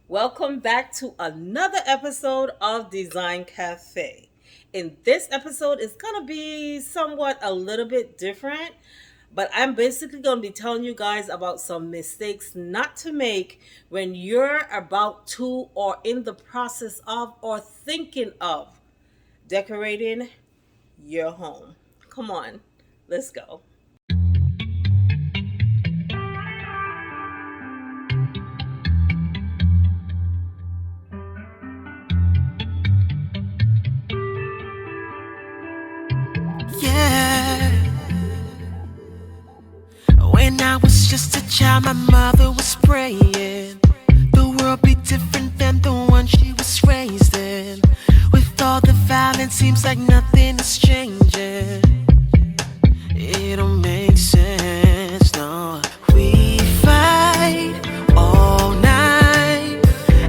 Welcome back to another episode of Design Cafe. In this episode, it's going to be somewhat a little bit different, but I'm basically going to be telling you guys about some mistakes not to make when you're about to or in the process of or thinking of decorating your home. Come on, let's go. Yeah, when I was just a child, my mother was praying the world be different than the one she was raised in. With all the violence, seems like nothing is changing. It don't make sense, no. We fight all night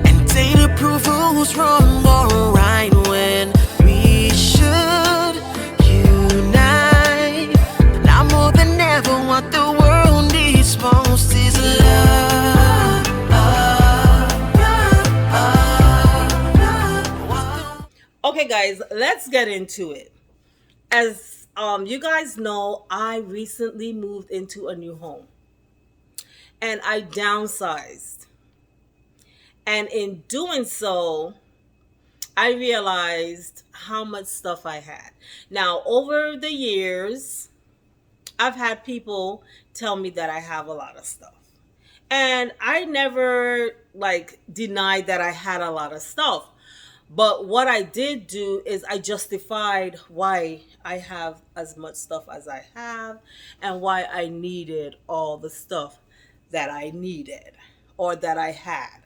and day to prove who's wrong or right when we should unite. Now more than ever, what the world needs most is love. Okay, guys, let's get into it. As you guys know, I recently moved into a new home and I downsized. And in doing so, I realized how much stuff I had. Now, over the years, I've had people tell me that I have a lot of stuff. And I never denied that I had a lot of stuff. But what I did do is I justified why I have as much stuff as I have and why I needed all the stuff that I needed or that I had.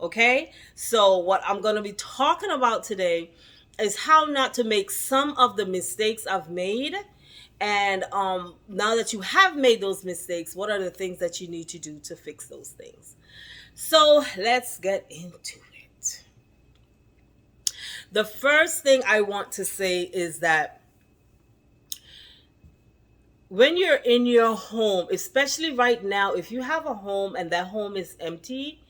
Okay? So, what I'm going to be talking about today is how not to make some of the mistakes I've made. And now that you have made those mistakes, what are the things that you need to do to fix those things? So, let's get into it. The first thing I want to say is that when you're in your home, especially right now, if you have a home and that home is empty,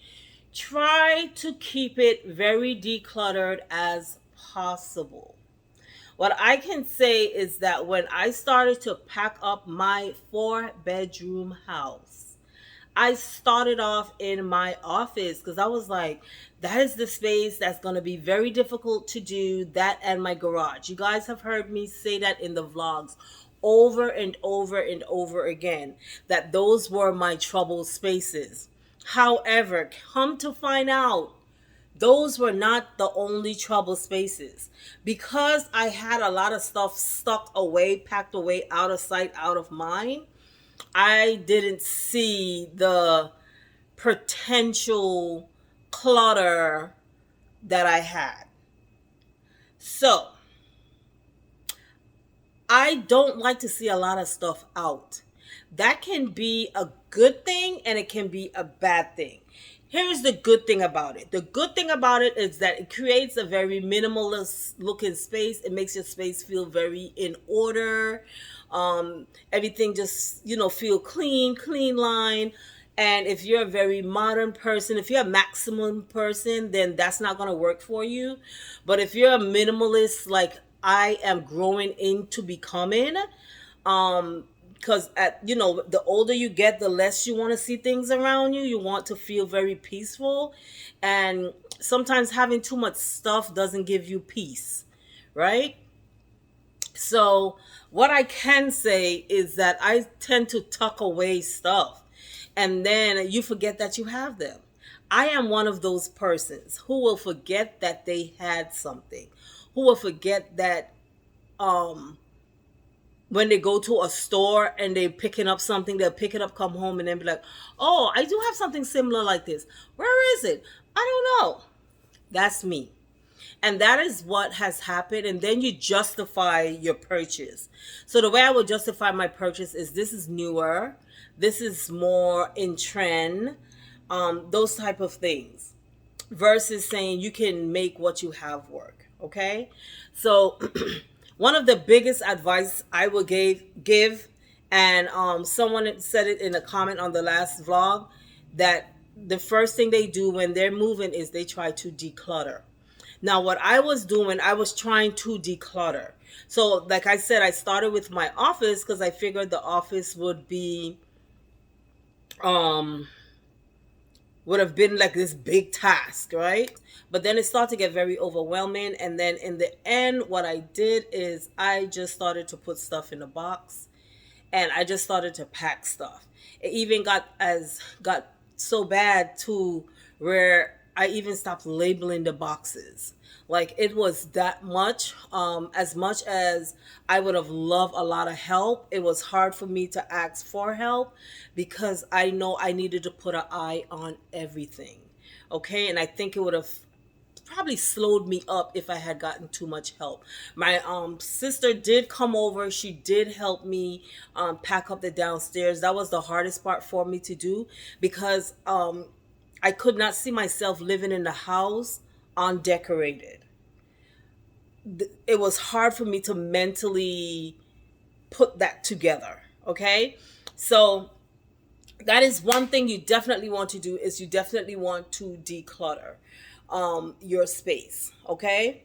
try to keep it very decluttered as possible. What I can say is that when I started to pack up my 4-bedroom house, I started off in my office because I was like, that is the space that's going to be very difficult to do, that and my garage. You guys have heard me say that in the vlogs over and over and over again, that those were my trouble spaces. However, come to find out, those were not the only trouble spaces. Because I had a lot of stuff stuck away, packed away, out of sight, out of mind, I didn't see the potential clutter that I had. So, I don't like to see a lot of stuff out. That can be a good thing and it can be a bad thing. Here's the good thing about it. The good thing about it is that it creates a very minimalist looking space. It makes your space feel very in order. Everything just, feel clean line. And if you're a very modern person, if you're a maximum person, then that's not going to work for you. But if you're a minimalist, like I am growing into becoming, because the older you get, the less you want to see things around you. You want to feel very peaceful, and sometimes having too much stuff doesn't give you peace, right? So what I can say is that I tend to tuck away stuff and then you forget that you have them. I am one of those persons who will forget that they had something, who will forget that um when they go to a store and they're picking up something, they'll pick it up, come home, and then be like, oh, I do have something similar like this. Where is it? I don't know. That's me. And that is what has happened. And then you justify your purchase. So the way I would justify my purchase is this is newer. This is more in trend. Those type of things. Versus saying you can make what you have work. Okay? So one of the biggest advice I will give, and someone said it in a comment on the last vlog, that the first thing they do when they're moving is they try to declutter. Now, what I was doing, I was trying to declutter. So, like I said, I started with my office because I figured the office um would have been like this big task, right? But then it started to get very overwhelming. And then in the end, what I did is I just started to put stuff in a box and I just started to pack stuff. It even got so bad to where I even stopped labeling the boxes. Like it was that much. As much as I would have loved a lot of help, it was hard for me to ask for help because I know I needed to put an eye on everything. Okay, and I think it would have probably slowed me up if I had gotten too much help. My sister did come over. She did help me pack up the downstairs. That was the hardest part for me to do because I could not see myself living in the house undecorated. It was hard for me to mentally put that together. Okay, so that is one thing you definitely want to do is you definitely want to declutter your space. Okay,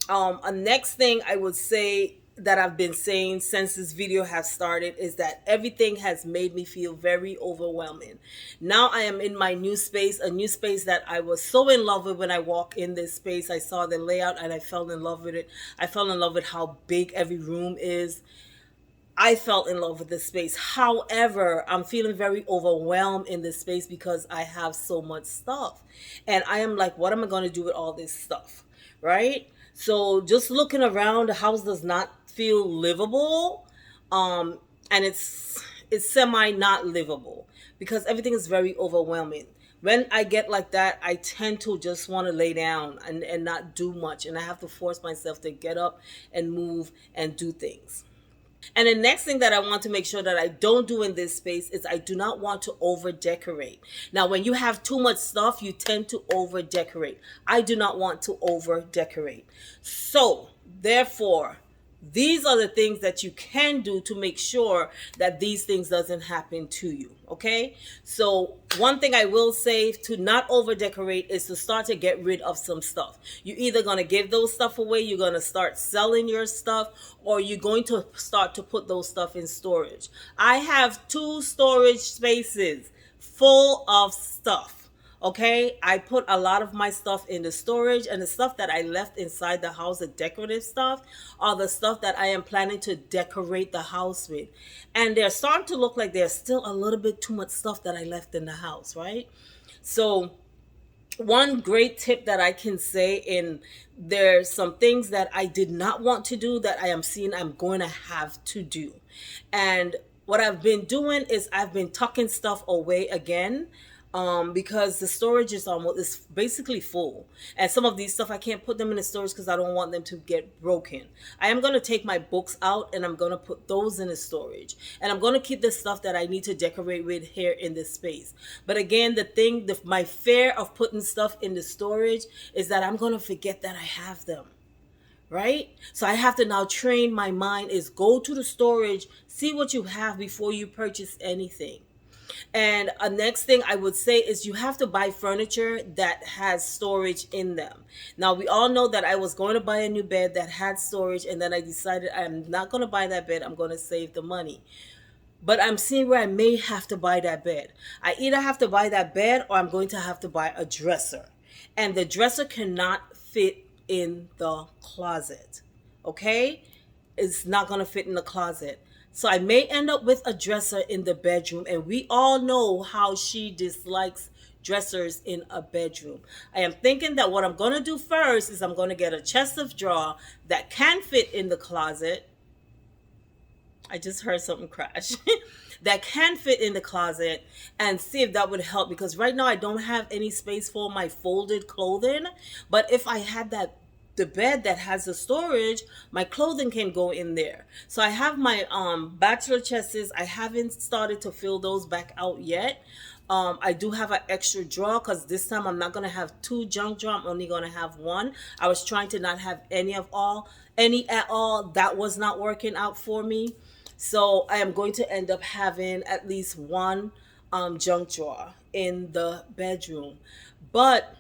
a next thing I would say that I've been saying since this video has started is that everything has made me feel very overwhelming. Now I am in my new space, a new space that I was so in love with. When I walk in this space, I saw the layout and I fell in love with it. I fell in love with how big every room is. I fell in love with this space. However, I'm feeling very overwhelmed in this space because I have so much stuff. And I am like, what am I going to do with all this stuff? Right? So just looking around, the house does not feel livable. And it's semi not livable because everything is very overwhelming. When I get like that, I tend to just want to lay down and not do much. And I have to force myself to get up and move and do things. And the next thing that I want to make sure that I don't do in this space is I do not want to over decorate. Now, when you have too much stuff, you tend to over decorate. I do not want to over decorate. So, therefore, these are the things that you can do to make sure that these things doesn't happen to you. Okay, so one thing I will say to not over decorate is to start to get rid of some stuff. You're either going to give those stuff away, you're going to start selling your stuff, or you're going to start to put those stuff in storage. I have 2 storage spaces full of stuff. Okay, I put a lot of my stuff in the storage, and the stuff that I left inside the house, the decorative stuff, are the stuff that I am planning to decorate the house with. And they're starting to look like there's still a little bit too much stuff that I left in the house, right? So one great tip that I can say, in there's some things that I did not want to do that I am seeing I'm going to have to do. And what I've been doing is I've been tucking stuff away again, because the storage is basically full, and some of these stuff I can't put them in the storage because I don't want them to get broken. I am going to take my books out and I'm going to put those in the storage, and I'm going to keep the stuff that I need to decorate with here in this space. But again, my fear of putting stuff in the storage is that I'm going to forget that I have them. Right? So I have to now train my mind is go to the storage, see what you have before you purchase anything. And a next thing I would say is you have to buy furniture that has storage in them. Now, we all know that I was going to buy a new bed that had storage, and then I decided I'm not going to buy that bed. I'm going to save the money. But I'm seeing where I may have to buy that bed. I either have to buy that bed or I'm going to have to buy a dresser. And the dresser cannot fit in the closet. Okay? It's not going to fit in the closet. So I may end up with a dresser in the bedroom, and we all know how she dislikes dressers in a bedroom. I am thinking that what I'm going to do first is I'm going to get a chest of drawer that can fit in the closet. I just heard something crash. That can fit in the closet, and see if that would help, because right now I don't have any space for my folded clothing. But if I had the bed that has the storage, my clothing can go in there. So I have my bachelor chests. I haven't started to fill those back out yet. I do have an extra drawer because this time I'm not going to have 2 junk drawers. I'm only going to have 1. I was trying to not have any at all. That was not working out for me. So I am going to end up having at least one junk drawer in the bedroom. But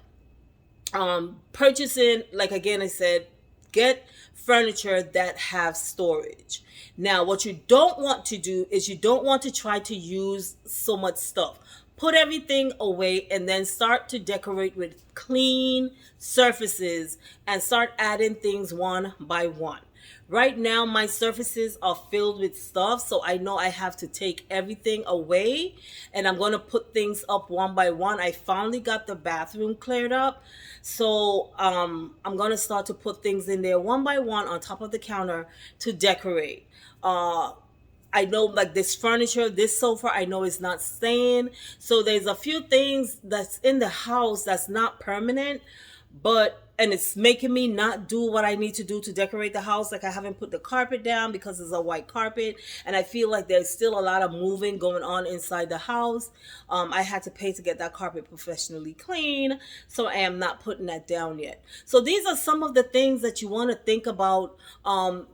purchasing, like again I said, get furniture that have storage. Now what you don't want to do is you don't want to try to use so much stuff. Put everything away and then start to decorate with clean surfaces and start adding things one by one. Right now, my surfaces are filled with stuff, so I know I have to take everything away and I'm going to put things up one by one. I finally got the bathroom cleared up, so I'm going to start to put things in there one by one on top of the counter to decorate. I know like this furniture, this sofa, I know is not staying. So there's a few things that's in the house that's not permanent, and it's making me not do what I need to do to decorate the house. Like I haven't put the carpet down because it's a white carpet, and I feel like there's still a lot of moving going on inside the house. I had to pay to get that carpet professionally clean, so I am not putting that down yet. So these are some of the things that you want to think about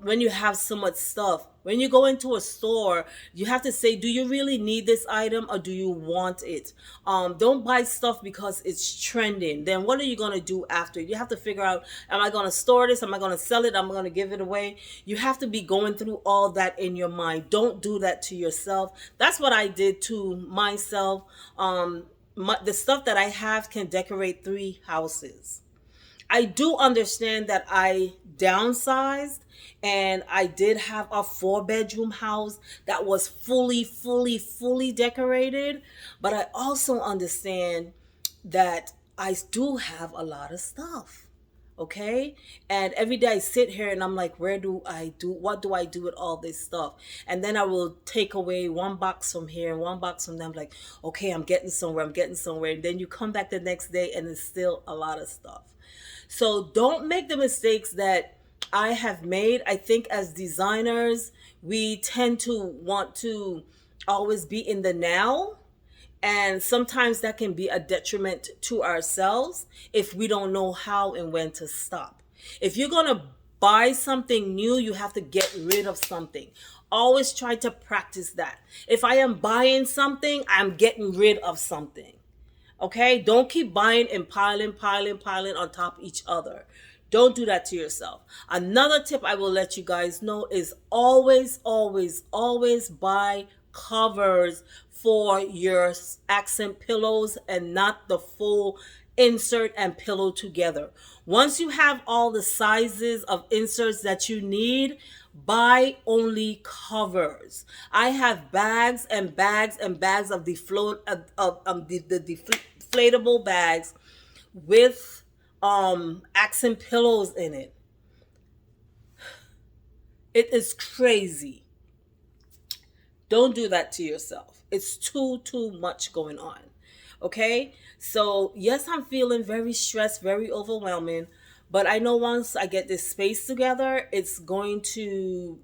when you have so much stuff. When you go into a store, you have to say, do you really need this item or do you want it? Don't buy stuff because it's trending. Then what are you going to do after? You have to figure out, am I going to store this? Am I going to sell it? Am I going to give it away? You have to be going through all that in your mind. Don't do that to yourself. That's what I did to myself. The stuff that I have can decorate 3 houses. I do understand that I downsized and I did have a 4-bedroom house that was fully decorated. But I also understand that I do have a lot of stuff. Okay. And every day I sit here and I'm like, what do I do with all this stuff? And then I will take away one box from here and one box from them. Like, okay, I'm getting somewhere. And then you come back the next day and it's still a lot of stuff. So don't make the mistakes that I have made. I think as designers, we tend to want to always be in the now. And sometimes that can be a detriment to ourselves if we don't know how and when to stop. If you're going to buy something new, you have to get rid of something. Always try to practice that. If I am buying something, I'm getting rid of something. Okay, don't keep buying and piling on top of each other. Don't do that to yourself. Another tip I will let you guys know is always buy covers for your accent pillows and not the full insert and pillow together. Once you have all the sizes of inserts that you need, buy only covers. I have bags and bags and bags of the deflatable bags with accent pillows in it. It is crazy. Don't do that to yourself. It's too much going on. Okay? So, yes, I'm feeling very stressed, very overwhelming. But I know once I get this space together, it's going to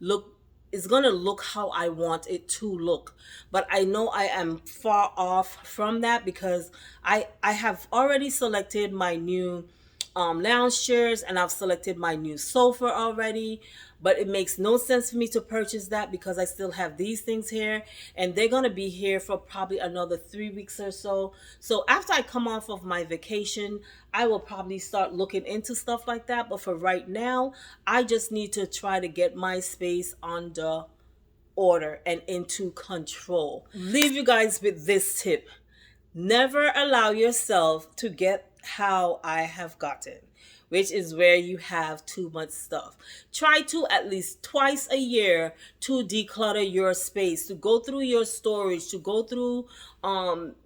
look how I want it to look. But I know I am far off from that because I have already selected my new lounge chairs and I've selected my new sofa already. But it makes no sense for me to purchase that because I still have these things here and they're going to be here for probably another 3 weeks or so. So after I come off of my vacation, I will probably start looking into stuff like that. But for right now, I just need to try to get my space under order and into control. Leave you guys with this tip. Never allow yourself to get how I have gotten, which is where you have too much stuff. Try to at least twice a year to declutter your space, to go through your storage, to go through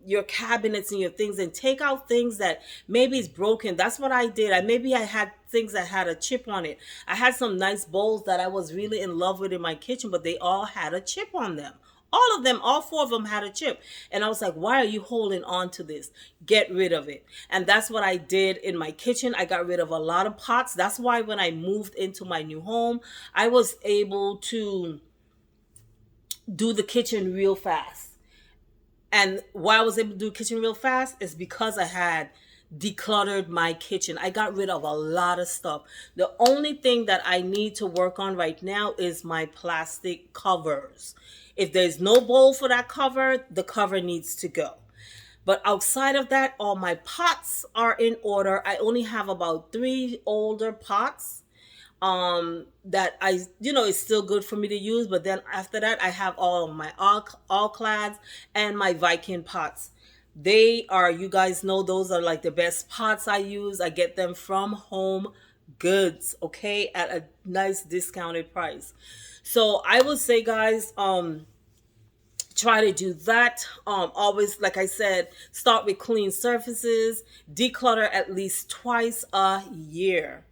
your cabinets and your things and take out things that maybe is broken. That's what I did. I had things that had a chip on it. I had some nice bowls that I was really in love with in my kitchen, but they all had a chip on them. All 4 of them had a chip. And I was like, why are you holding on to this? Get rid of it. And that's what I did in my kitchen. I got rid of a lot of pots. That's why when I moved into my new home, I was able to do the kitchen real fast. And why I was able to do the kitchen real fast is because I had decluttered my kitchen. I got rid of a lot of stuff. The only thing that I need to work on right now is my plastic covers. If there's no bowl for that cover, the cover needs to go. But outside of that, all my pots are in order. I only have about 3 older pots that I, it's still good for me to use. But then after that, I have all of my all clads and my Viking pots. They are, you guys know, those are like the best pots I use. I get them from Home Goods, okay, at a nice discounted price. So I would say, guys, try to do that. Always, like I said, start with clean surfaces, declutter at least twice a year.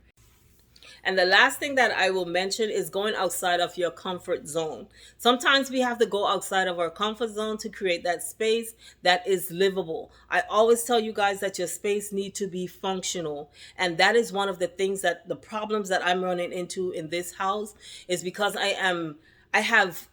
And the last thing that I will mention is going outside of your comfort zone. Sometimes we have to go outside of our comfort zone to create that space that is livable. I always tell you guys that your space needs to be functional. And that is one of the things that the problems that I'm running into in this house is because I have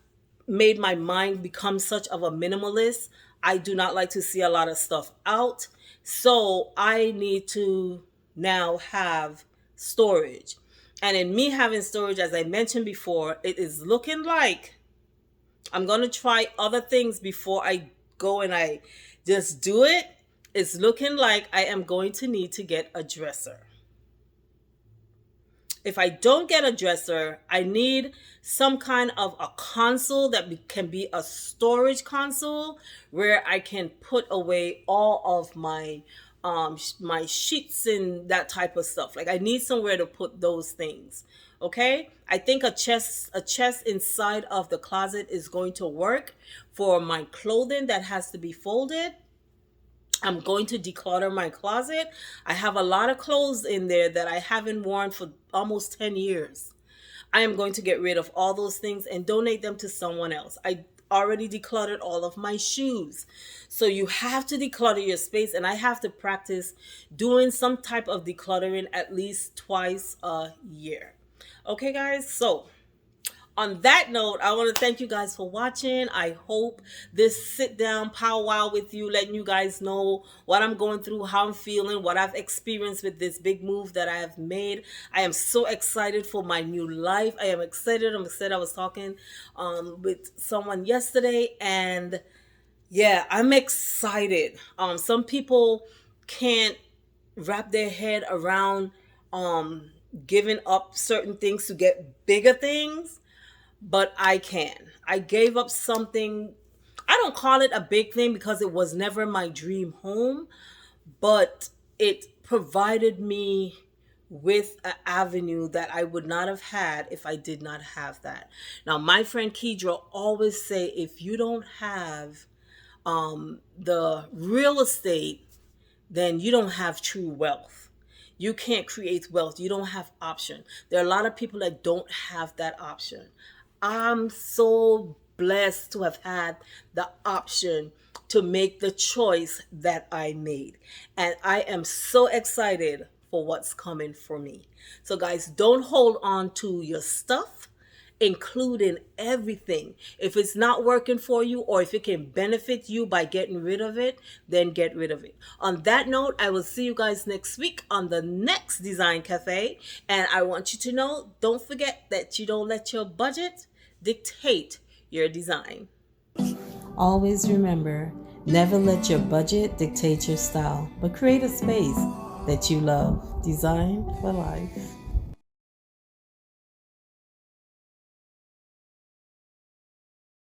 made my mind become such of a minimalist. I do not like to see a lot of stuff out. So I need to now have storage. And in me having storage, as I mentioned before, it is looking like I'm going to try other things before I go and I just do it. It's looking like I am going to need to get a dresser. If I don't get a dresser, I need some kind of a console that can be a storage console where I can put away all of my my sheets and that type of stuff. Like I need somewhere to put those things. Okay, I think a chest inside of the closet is going to work for my clothing that has to be folded. I'm going to declutter my closet. I have a lot of clothes in there that I haven't worn for almost 10 years. I am going to get rid of all those things and donate them to someone else. I already decluttered all of my shoes. So you have to declutter your space, and I have to practice doing some type of decluttering at least twice a year. Okay, guys, so on that note, I want to thank you guys for watching. I hope this sit down powwow with you, letting you guys know what I'm going through, how I'm feeling, what I've experienced with this big move that I have made. I am so excited for my new life. I am excited. I was talking with someone yesterday, and yeah, I'm excited. Some people can't wrap their head around giving up certain things to get bigger things. But I can. I gave up something. I don't call it a big thing because it was never my dream home, but it provided me with an avenue that I would not have had if I did not have that. Now, my friend Kedra always say, if you don't have the real estate, then you don't have true wealth. You can't create wealth. You don't have option. There are a lot of people that don't have that option. I'm so blessed to have had the option to make the choice that I made. And I am so excited for what's coming for me. So guys, don't hold on to your stuff, including everything. If it's not working for you, or if it can benefit you by getting rid of it, then get rid of it. On that note, I will see you guys next week on the next Design Cafe. And I want you to know, don't forget that you don't let your budget dictate your design. Always remember, never let your budget dictate your style, but create a space that you love. Design for life.